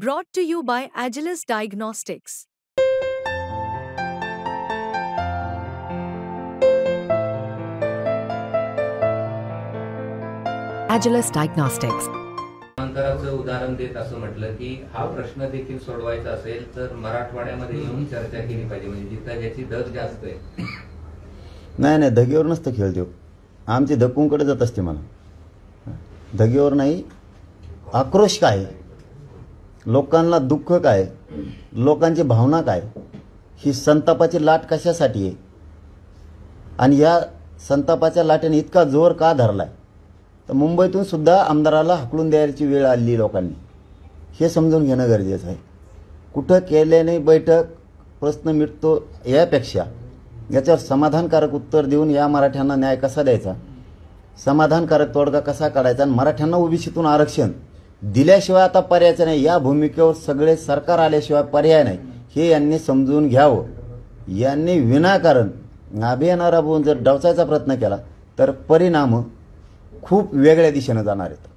Brought to you by Agilus Diagnostics. Agilus Diagnostics. अंतराचं उदाहरण देत असं म्हटलं की हा प्रश्न देखील सोडवायचा असेल तर मराठवाड्यामध्ये येऊन चर्चा केली पाहिजे, म्हणजे जिथं ज्याची धग जास्त आहे. नाही धगेवर नसतं खेळतो. आमची धक्कूंकडे जात असते. मला धगेवर नाही, आक्रोश काय, लोकांना दुःख काय, लोकांची भावना काय, ही संतापाची लाट कशासाठी आहे आणि या संतापाच्या लाटेने इतका जोर का धरलाय. तर मुंबईतून सुद्धा आमदाराला हकलून द्यायची वेळ आली लोकांनी, हे समजून घेणं गरजेचं आहे. कुठं केल्याने बैठक प्रश्न मिटतो यापेक्षा याच्यावर समाधानकारक उत्तर देऊन या मराठ्यांना न्याय कसा द्यायचा, समाधानकारक तोडगा कसा काढायचा आणि मराठ्यांना ओबीसीतून आरक्षण दिल्याशिवाय आता पर्यायचं नाही, या भूमिकेवर सगळे सरकार आल्याशिवाय पर्याय नाही, हे यांनी समजून घ्यावं. यांनी विनाकारण अभियान राबवून जर डावचायचा प्रयत्न केला तर परिणाम खूप वेगळ्या दिशेने जाणार आहेत.